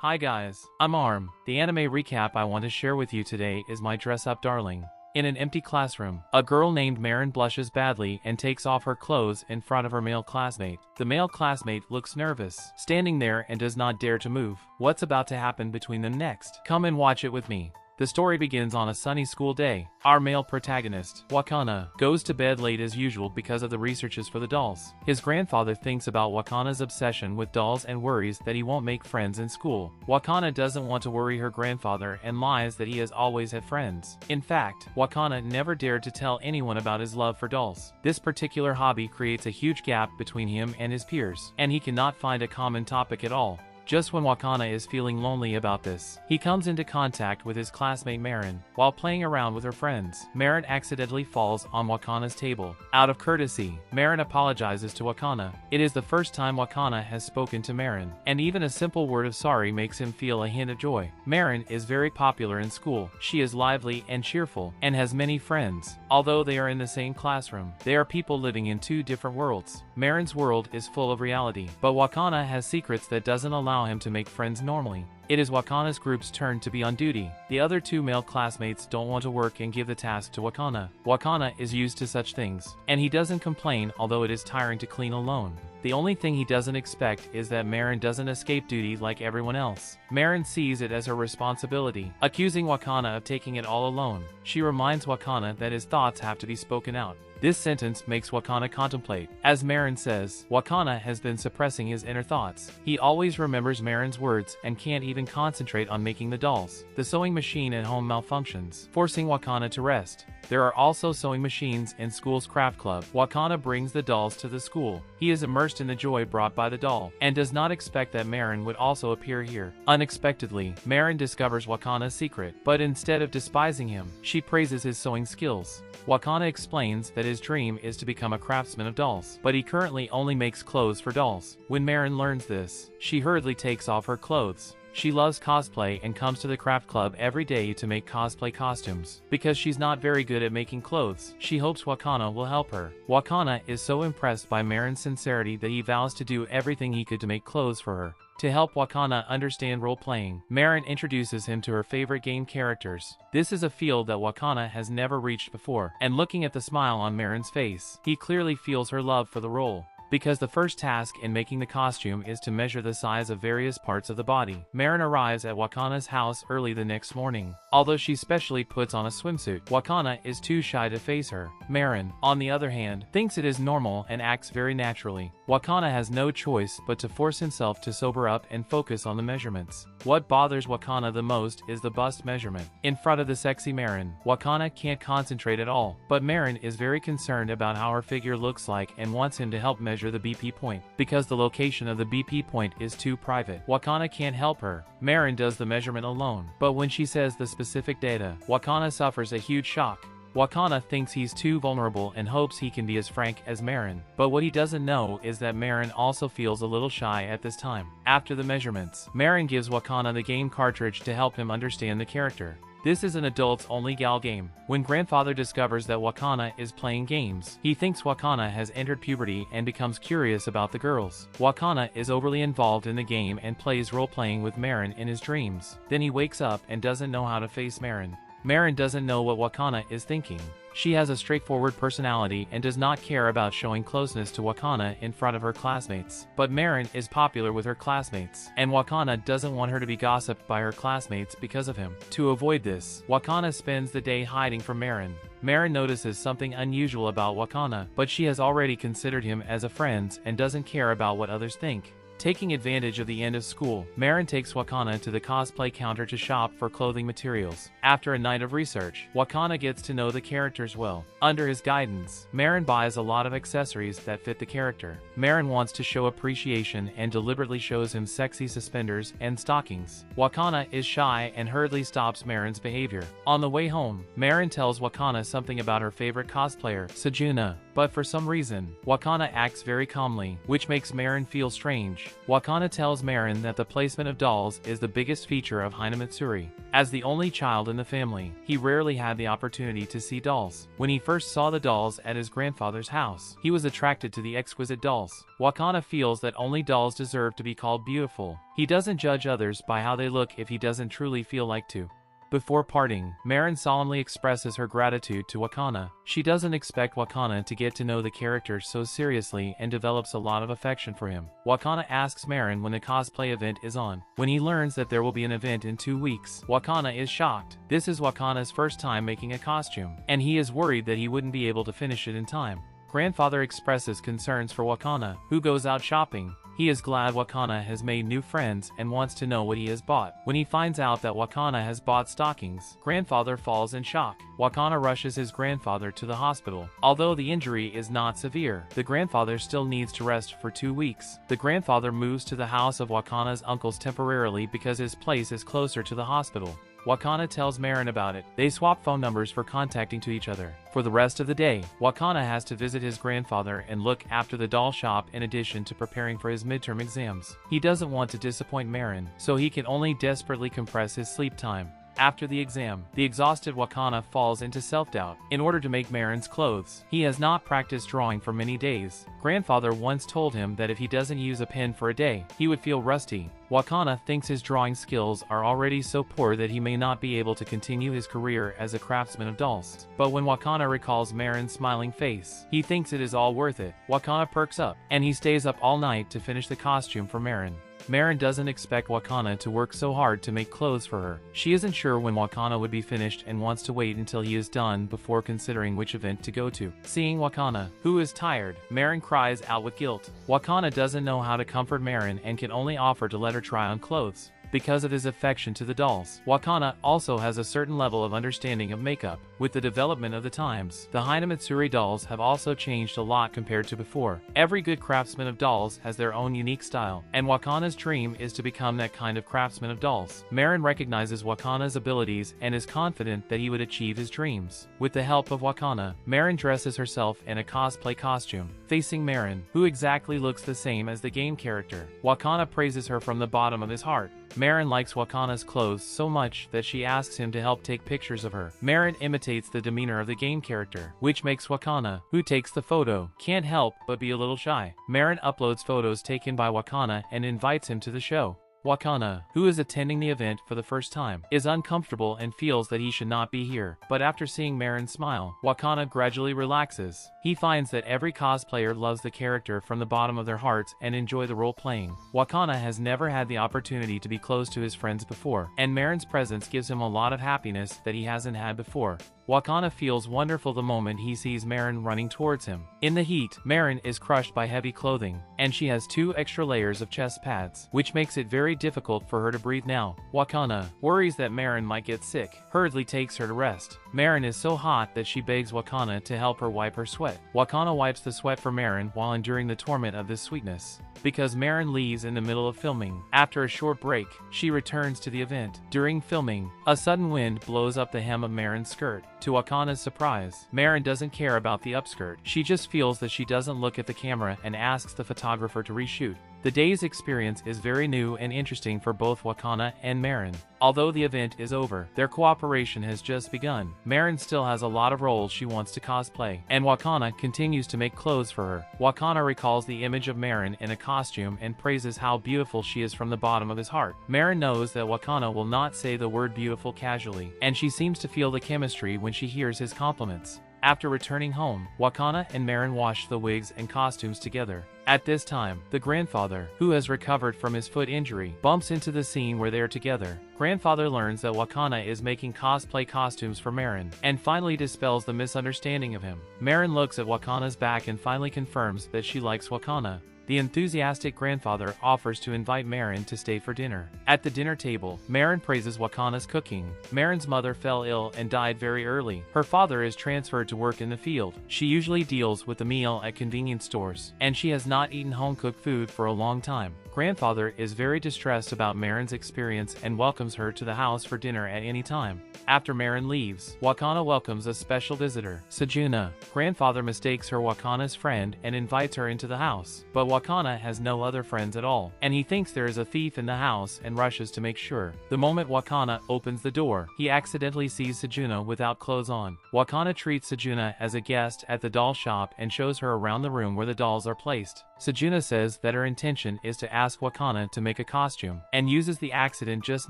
Hi guys, I'm Arm. The anime recap I want to share with you today is my dress-up darling. In an empty classroom, a girl named Marin blushes badly and takes off her clothes in front of her male classmate. The male classmate looks nervous, standing there and does not dare to move. What's about to happen between them next? Come and watch it with me. The story begins on a sunny school day. Our male protagonist, Wakana, goes to bed late as usual because of the researches for the dolls. His grandfather thinks about Wakana's obsession with dolls and worries that he won't make friends in school. Wakana doesn't want to worry her grandfather and lies that he has always had friends. In fact, Wakana never dared to tell anyone about his love for dolls. This particular hobby creates a huge gap between him and his peers, and he cannot find a common topic at all. Just when Wakana is feeling lonely about this, he comes into contact with his classmate Marin. While playing around with her friends, Marin accidentally falls on Wakana's table. Out of courtesy, Marin apologizes to Wakana. It is the first time Wakana has spoken to Marin, and even a simple word of sorry makes him feel a hint of joy. Marin is very popular in school. She is lively and cheerful, and has many friends. Although they are in the same classroom, they are people living in two different worlds. Marin's world is full of reality, but Wakana has secrets that doesn't allow him to make friends normally. It is Wakana's group's turn to be on duty. The other two male classmates don't want to work and give the task to Wakana. Wakana is used to such things, and he doesn't complain, although it is tiring to clean alone. The only thing he doesn't expect is that Marin doesn't escape duty like everyone else. Marin sees it as her responsibility, accusing Wakana of taking it all alone. She reminds Wakana that his thoughts have to be spoken out. This sentence makes Wakana contemplate. As Marin says, Wakana has been suppressing his inner thoughts. He always remembers Marin's words and can't even concentrate on making the dolls. The sewing machine at home malfunctions, forcing Wakana to rest. There are also sewing machines in school's craft club. Wakana brings the dolls to the school. He is immersed in the joy brought by the doll, and does not expect that Marin would also appear here. Unexpectedly, Marin discovers Wakana's secret, but instead of despising him, she praises his sewing skills. Wakana explains that his dream is to become a craftsman of dolls, but he currently only makes clothes for dolls. When Marin learns this, she hurriedly takes off her clothes. She loves cosplay and comes to the craft club every day to make cosplay costumes. Because she's not very good at making clothes, she hopes Wakana will help her. Wakana is so impressed by Marin's sincerity that he vows to do everything he could to make clothes for her. To help Wakana understand role-playing, Marin introduces him to her favorite game characters. This is a field that Wakana has never reached before, and looking at the smile on Marin's face, he clearly feels her love for the role. Because the first task in making the costume is to measure the size of various parts of the body. Marin arrives at Wakana's house early the next morning. Although she specially puts on a swimsuit, Wakana is too shy to face her. Marin, on the other hand, thinks it is normal and acts very naturally. Wakana has no choice but to force himself to sober up and focus on the measurements. What bothers Wakana the most is the bust measurement. In front of the sexy Marin, Wakana can't concentrate at all, but Marin is very concerned about how her figure looks like and wants him to help measure the BP point. Because the location of the BP point is too private, Wakana can't help her. Marin does the measurement alone, but when she says the specific data, Wakana suffers a huge shock. Wakana thinks he's too vulnerable and hopes he can be as frank as Marin, but what he doesn't know is that Marin also feels a little shy at this time. After the measurements, Marin gives Wakana the game cartridge to help him understand the character. This is an adults-only gal game. When grandfather discovers that Wakana is playing games, he thinks Wakana has entered puberty and becomes curious about the girls. Wakana is overly involved in the game and plays role-playing with Marin in his dreams. Then he wakes up and doesn't know how to face Marin. Marin doesn't know what Wakana is thinking. She has a straightforward personality and does not care about showing closeness to Wakana in front of her classmates. But Marin is popular with her classmates, and Wakana doesn't want her to be gossiped by her classmates because of him. To avoid this, Wakana spends the day hiding from Marin. Marin notices something unusual about Wakana, but she has already considered him as a friend and doesn't care about what others think. Taking advantage of the end of school, Marin takes Wakana to the cosplay counter to shop for clothing materials. After a night of research, Wakana gets to know the characters well. Under his guidance, Marin buys a lot of accessories that fit the character. Marin wants to show appreciation and deliberately shows him sexy suspenders and stockings. Wakana is shy and hurriedly stops Marin's behavior. On the way home, Marin tells Wakana something about her favorite cosplayer, Sejuna. but for some reason, Wakana acts very calmly, which makes Marin feel strange. Wakana tells Marin that the placement of dolls is the biggest feature of Hinamatsuri. As the only child in the family, he rarely had the opportunity to see dolls. When he first saw the dolls at his grandfather's house, he was attracted to the exquisite dolls. Wakana feels that only dolls deserve to be called beautiful. He doesn't judge others by how they look if he doesn't truly feel like to. Before parting, Marin solemnly expresses her gratitude to Wakana. She doesn't expect Wakana to get to know the character so seriously and develops a lot of affection for him. Wakana asks Marin when the cosplay event is on. When he learns that there will be an event in 2 weeks, Wakana is shocked. This is Wakana's first time making a costume, and he is worried that he wouldn't be able to finish it in time. Grandfather expresses concerns for Wakana, who goes out shopping. He is glad Wakana has made new friends and wants to know what he has bought. When he finds out that Wakana has bought stockings, grandfather falls in shock. Wakana rushes his grandfather to the hospital. Although the injury is not severe, the grandfather still needs to rest for 2 weeks. The grandfather moves to the house of Wakana's uncles temporarily because his place is closer to the hospital. Wakana tells Marin about it. They swap phone numbers for contacting to each other. For the rest of the day, Wakana has to visit his grandfather and look after the doll shop in addition to preparing for his midterm exams. He doesn't want to disappoint Marin, so he can only desperately compress his sleep time. After the exam, the exhausted Wakana falls into self-doubt. In order to make Marin's clothes, he has not practiced drawing for many days. Grandfather once told him that if he doesn't use a pen for a day, he would feel rusty. Wakana thinks his drawing skills are already so poor that he may not be able to continue his career as a craftsman of dolls. But when Wakana recalls Marin's smiling face, he thinks it is all worth it. Wakana perks up, and he stays up all night to finish the costume for Marin. Marin doesn't expect Wakana to work so hard to make clothes for her. She isn't sure when Wakana would be finished and wants to wait until he is done before considering which event to go to. Seeing Wakana, who is tired, Marin cries out with guilt. Wakana doesn't know how to comfort Marin and can only offer to let her try on clothes. Because of his affection to the dolls, Wakana also has a certain level of understanding of makeup. With the development of the times, the Hinamatsuri dolls have also changed a lot compared to before. Every good craftsman of dolls has their own unique style, and Wakana's dream is to become that kind of craftsman of dolls. Marin recognizes Wakana's abilities and is confident that he would achieve his dreams. With the help of Wakana, Marin dresses herself in a cosplay costume. Facing Marin, who exactly looks the same as the game character, Wakana praises her from the bottom of his heart. Marin likes Wakana's clothes so much that she asks him to help take pictures of her. Marin imitates the demeanor of the game character, which makes Wakana, who takes the photo, can't help but be a little shy. Marin uploads photos taken by Wakana and invites him to the show. Wakana, who is attending the event for the first time, is uncomfortable and feels that he should not be here. But after seeing Marin smile, Wakana gradually relaxes. He finds that every cosplayer loves the character from the bottom of their hearts and enjoy the role playing. Wakana has never had the opportunity to be close to his friends before, and Marin's presence gives him a lot of happiness that he hasn't had before. Wakana feels wonderful the moment he sees Marin running towards him. In the heat, Marin is crushed by heavy clothing, and she has 2 extra layers of chest pads, which makes it very difficult for her to breathe now. Wakana worries that Marin might get sick, hurriedly takes her to rest. Marin is so hot that she begs Wakana to help her wipe her sweat. Wakana wipes the sweat for Marin while enduring the torment of this sweetness. Because Marin leaves in the middle of filming. After a short break, she returns to the event. During filming, a sudden wind blows up the hem of Marin's skirt. To Wakana's surprise, Marin doesn't care about the upskirt. She just feels that she doesn't look at the camera and asks the photographer to reshoot. The day's experience is very new and interesting for both Wakana and Marin. Although the event is over, their cooperation has just begun. Marin still has a lot of roles she wants to cosplay, and Wakana continues to make clothes for her. Wakana recalls the image of Marin in a costume and praises how beautiful she is from the bottom of his heart. Marin knows that Wakana will not say the word beautiful casually, and she seems to feel the chemistry when she hears his compliments. After returning home, Wakana and Marin wash the wigs and costumes together. At this time, the grandfather, who has recovered from his foot injury, bumps into the scene where they are together. Grandfather learns that Wakana is making cosplay costumes for Marin, and finally dispels the misunderstanding of him. Marin looks at Wakana's back and finally confirms that she likes Wakana. The enthusiastic grandfather offers to invite Marin to stay for dinner. At the dinner table, Marin praises Wakana's cooking. Marin's mother fell ill and died very early. Her father is transferred to work in the field. She usually deals with the meal at convenience stores, and she has not eaten home-cooked food for a long time. grandfather is very distressed about Marin's experience and welcomes her to the house for dinner at any time. After Marin leaves, Wakana welcomes a special visitor, Sejuna. Grandfather mistakes her Wakana's friend and invites her into the house, but Wakana has no other friends at all, and he thinks there is a thief in the house and rushes to make sure. The moment Wakana opens the door, he accidentally sees Sejuna without clothes on. Wakana treats Sejuna as a guest at the doll shop and shows her around the room where the dolls are placed. Sejuna says that her intention is to ask Wakana to make a costume, and uses the accident just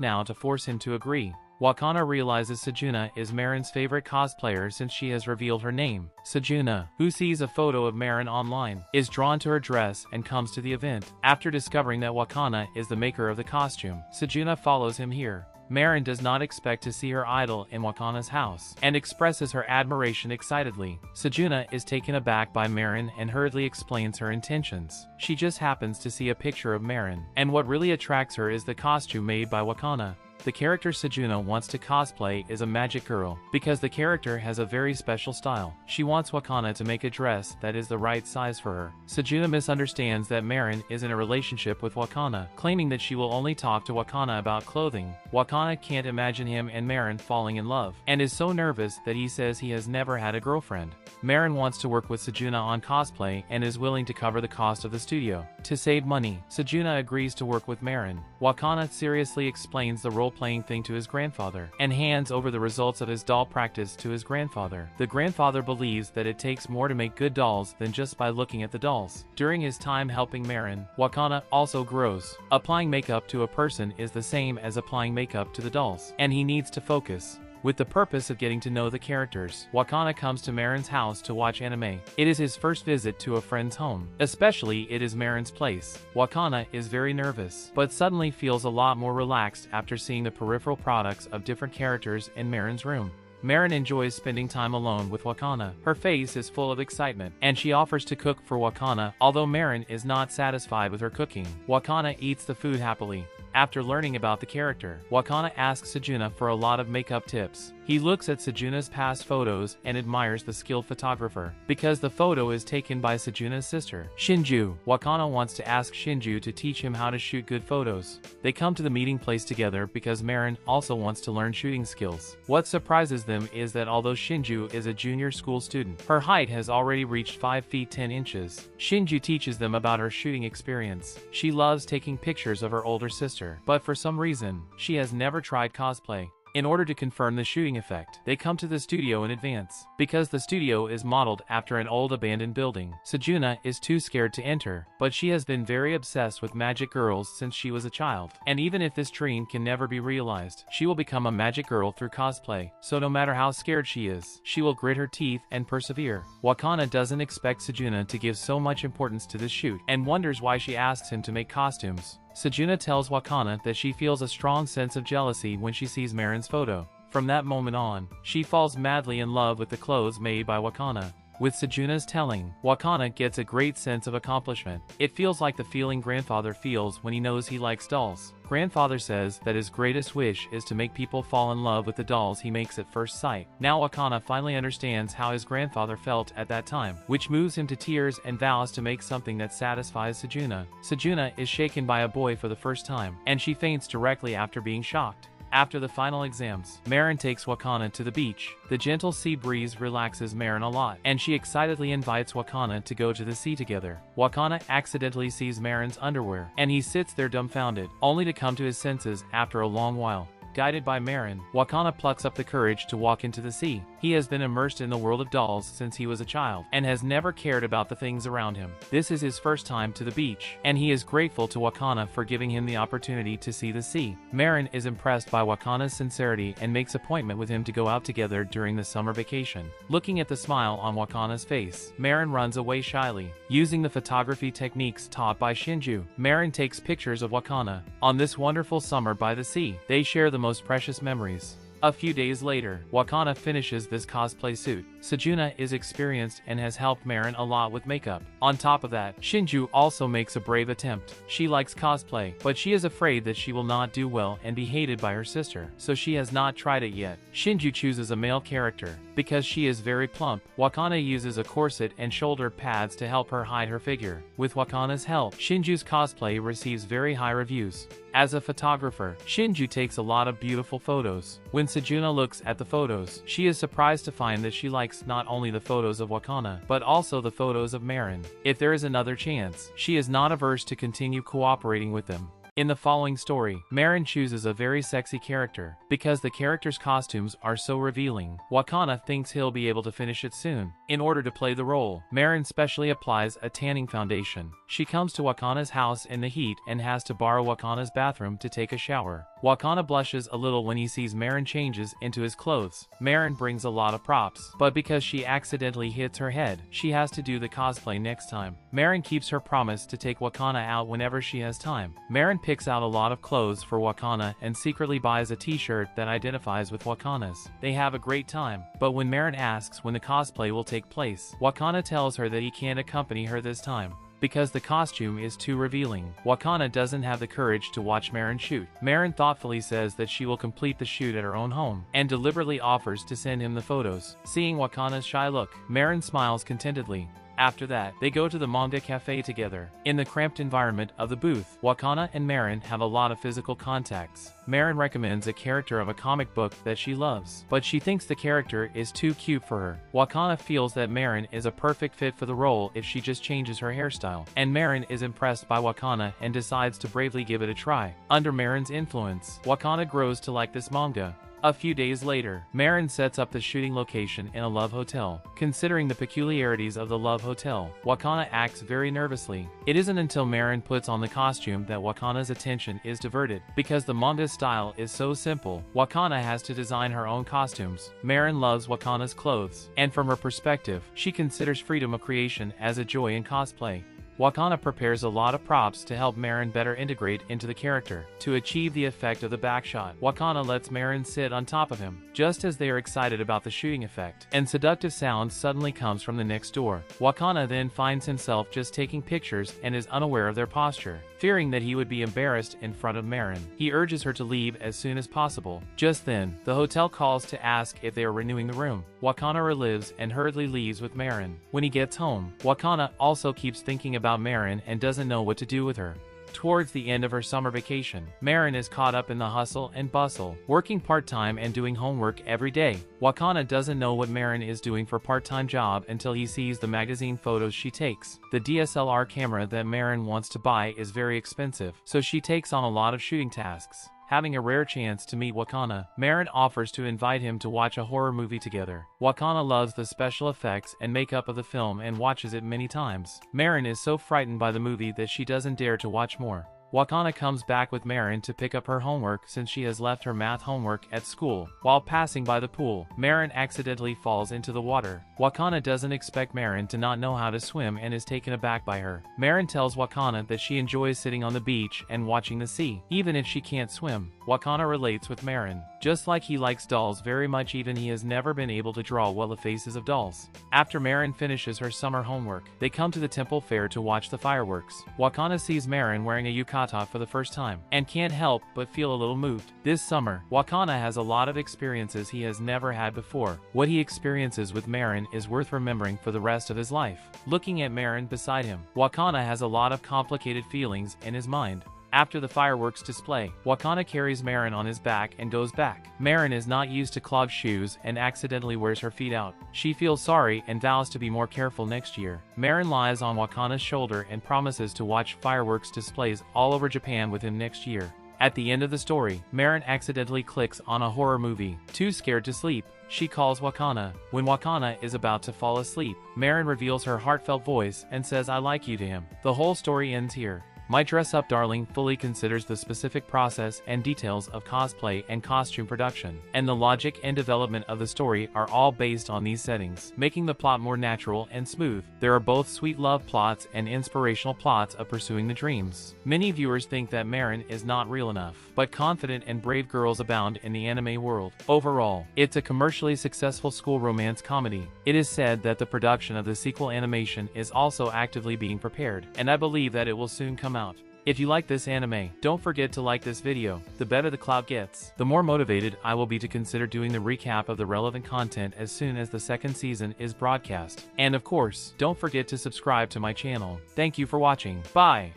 now to force him to agree. Wakana realizes Sejuna is Marin's favorite cosplayer since she has revealed her name. Sejuna, who sees a photo of Marin online, is drawn to her dress and comes to the event. After discovering that Wakana is the maker of the costume, Sejuna follows him here. Marin does not expect to see her idol in Wakana's house, and expresses her admiration excitedly. Sejuna is taken aback by Marin and hurriedly explains her intentions. She just happens to see a picture of Marin, and what really attracts her is the costume made by Wakana. The character Sejuna wants to cosplay is a magic girl, because the character has a very special style. She wants Wakana to make a dress that is the right size for her. Sejuna misunderstands that Marin is in a relationship with Wakana, claiming that she will only talk to Wakana about clothing. Wakana can't imagine him and Marin falling in love, and is so nervous that he says he has never had a girlfriend. Marin wants to work with Sejuna on cosplay and is willing to cover the cost of the studio. To save money, Sejuna agrees to work with Marin. Wakana seriously explains the role-playing thing to his grandfather, and hands over the results of his doll practice to his grandfather. The grandfather believes that it takes more to make good dolls than just by looking at the dolls. During his time helping Marin, Wakana also grows. Applying makeup to a person is the same as applying makeup to the dolls, and he needs to focus. With the purpose of getting to know the characters, Wakana comes to Marin's house to watch anime. It is his first visit to a friend's home. Especially it is Marin's place. Wakana is very nervous, but suddenly feels a lot more relaxed after seeing the peripheral products of different characters in Marin's room. Marin enjoys spending time alone with Wakana. Her face is full of excitement, and she offers to cook for Wakana, although Marin is not satisfied with her cooking. Wakana eats the food happily. After learning about the character, Wakana asks Sejuna for a lot of makeup tips. He looks at Sejuna's past photos and admires the skilled photographer, because the photo is taken by Sejuna's sister, Shinju. Wakana wants to ask Shinju to teach him how to shoot good photos. They come to the meeting place together because Marin also wants to learn shooting skills. What surprises them is that although Shinju is a junior school student, her height has already reached 5 feet 10 inches. Shinju teaches them about her shooting experience. She loves taking pictures of her older sister, but for some reason, she has never tried cosplay. In order to confirm the shooting effect, they come to the studio in advance. Because the studio is modeled after an old abandoned building, Sejuna is too scared to enter, but she has been very obsessed with magic girls since she was a child. And even if this dream can never be realized, she will become a magic girl through cosplay. So no matter how scared she is, she will grit her teeth and persevere. Wakana doesn't expect Sejuna to give so much importance to this shoot, and wonders why she asks him to make costumes. Sejuna tells Wakana that she feels a strong sense of jealousy when she sees Marin's photo. From that moment on, she falls madly in love with the clothes made by Wakana. With Sejuna's telling, Wakana gets a great sense of accomplishment. It feels like the feeling grandfather feels when he knows he likes dolls. Grandfather says that his greatest wish is to make people fall in love with the dolls he makes at first sight. Now Wakana finally understands how his grandfather felt at that time, which moves him to tears and vows to make something that satisfies Sejuna. Sejuna is shaken by a boy for the first time, and she faints directly after being shocked. After the final exams, Marin takes Wakana to the beach. The gentle sea breeze relaxes Marin a lot, and she excitedly invites Wakana to go to the sea together. Wakana accidentally sees Marin's underwear, and he sits there dumbfounded, only to come to his senses after a long while. Guided by Marin, Wakana plucks up the courage to walk into the sea. He has been immersed in the world of dolls since he was a child, and has never cared about the things around him. This is his first time to the beach, and he is grateful to Wakana for giving him the opportunity to see the sea. Marin is impressed by Wakana's sincerity and makes appointment with him to go out together during the summer vacation. Looking at the smile on Wakana's face, Marin runs away shyly. Using the photography techniques taught by Shinju, Marin takes pictures of Wakana. On this wonderful summer by the sea, they share the most precious memories. A few days later, Wakana finishes this cosplay suit. Sejuna is experienced and has helped Marin a lot with makeup. On top of that, Shinju also makes a brave attempt. She likes cosplay, but she is afraid that she will not do well and be hated by her sister, so she has not tried it yet. Shinju chooses a male character. Because she is very plump, Wakana uses a corset and shoulder pads to help her hide her figure. With Wakana's help, Shinju's cosplay receives very high reviews. As a photographer, Shinju takes a lot of beautiful photos. When Sejuna looks at the photos, she is surprised to find that she likes not only the photos of Wakana, but also the photos of Marin. If there is another chance, she is not averse to continue cooperating with them. In the following story, Marin chooses a very sexy character. Because the character's costumes are so revealing, Wakana thinks he'll be able to finish it soon. In order to play the role, Marin specially applies a tanning foundation. She comes to Wakana's house in the heat and has to borrow Wakana's bathroom to take a shower. Wakana blushes a little when he sees Marin changes into his clothes. Marin brings a lot of props, but because she accidentally hits her head, she has to do the cosplay next time. Marin keeps her promise to take Wakana out whenever she has time. Marin picks out a lot of clothes for Wakana and secretly buys a t-shirt that identifies with Wakana's. They have a great time, but when Marin asks when the cosplay will take place, Wakana tells her that he can't accompany her this time because the costume is too revealing. Wakana doesn't have the courage to watch Marin shoot. Marin thoughtfully says that she will complete the shoot at her own home, and deliberately offers to send him the photos. Seeing Wakana's shy look, Marin smiles contentedly. After that, they go to the manga cafe together. In the cramped environment of the booth, Wakana and Marin have a lot of physical contacts. Marin recommends a character of a comic book that she loves, but she thinks the character is too cute for her. Wakana feels that Marin is a perfect fit for the role if she just changes her hairstyle, and Marin is impressed by Wakana and decides to bravely give it a try. Under Marin's influence, Wakana grows to like this manga. A few days later, Marin sets up the shooting location in a love hotel. Considering the peculiarities of the love hotel, Wakana acts very nervously. It isn't until Marin puts on the costume that Wakana's attention is diverted. Because the manga style is so simple, Wakana has to design her own costumes. Marin loves Wakana's clothes, and from her perspective, she considers freedom of creation as a joy in cosplay. Wakana prepares a lot of props to help Marin better integrate into the character. To achieve the effect of the backshot, Wakana lets Marin sit on top of him, just as they are excited about the shooting effect, and seductive sound suddenly comes from the next door. Wakana then finds himself just taking pictures and is unaware of their posture. Fearing that he would be embarrassed in front of Marin, he urges her to leave as soon as possible. Just then, the hotel calls to ask if they are renewing the room. Wakana relives and hurriedly leaves with Marin. When he gets home, Wakana also keeps thinking about Marin and doesn't know what to do with her. Towards the end of her summer vacation, Marin is caught up in the hustle and bustle, working part-time and doing homework every day. Wakana doesn't know what Marin is doing for part-time job until he sees the magazine photos she takes. The DSLR camera that Marin wants to buy is very expensive, so she takes on a lot of shooting tasks. Having a rare chance to meet Wakana, Marin offers to invite him to watch a horror movie together. Wakana loves the special effects and makeup of the film and watches it many times. Marin is so frightened by the movie that she doesn't dare to watch more. Wakana comes back with Marin to pick up her homework since she has left her math homework at school. While passing by the pool, Marin accidentally falls into the water. Wakana doesn't expect Marin to not know how to swim and is taken aback by her. Marin tells Wakana that she enjoys sitting on the beach and watching the sea, even if she can't swim. Wakana relates with Marin. Just like he likes dolls very much, even he has never been able to draw well the faces of dolls. After Marin finishes her summer homework, they come to the temple fair to watch the fireworks. Wakana sees Marin wearing a yukata for the first time, and can't help but feel a little moved. This summer, Wakana has a lot of experiences he has never had before. What he experiences with Marin is worth remembering for the rest of his life. Looking at Marin beside him, Wakana has a lot of complicated feelings in his mind. After the fireworks display, Wakana carries Marin on his back and goes back. Marin is not used to clogged shoes and accidentally wears her feet out. She feels sorry and vows to be more careful next year. Marin lies on Wakana's shoulder and promises to watch fireworks displays all over Japan with him next year. At the end of the story, Marin accidentally clicks on a horror movie. Too scared to sleep, she calls Wakana. When Wakana is about to fall asleep, Marin reveals her heartfelt voice and says "I like you" to him. The whole story ends here. My Dress Up Darling fully considers the specific process and details of cosplay and costume production, and the logic and development of the story are all based on these settings, making the plot more natural and smooth. There are both sweet love plots and inspirational plots of pursuing the dreams. Many viewers think that Marin is not real enough, but confident and brave girls abound in the anime world. Overall, it's a commercially successful school romance comedy. It is said that the production of the sequel animation is also actively being prepared, and I believe that it will soon come out. If you like this anime, don't forget to like this video. The better the clout gets, the more motivated I will be to consider doing the recap of the relevant content as soon as the second season is broadcast. And of course, don't forget to subscribe to my channel. Thank you for watching. Bye!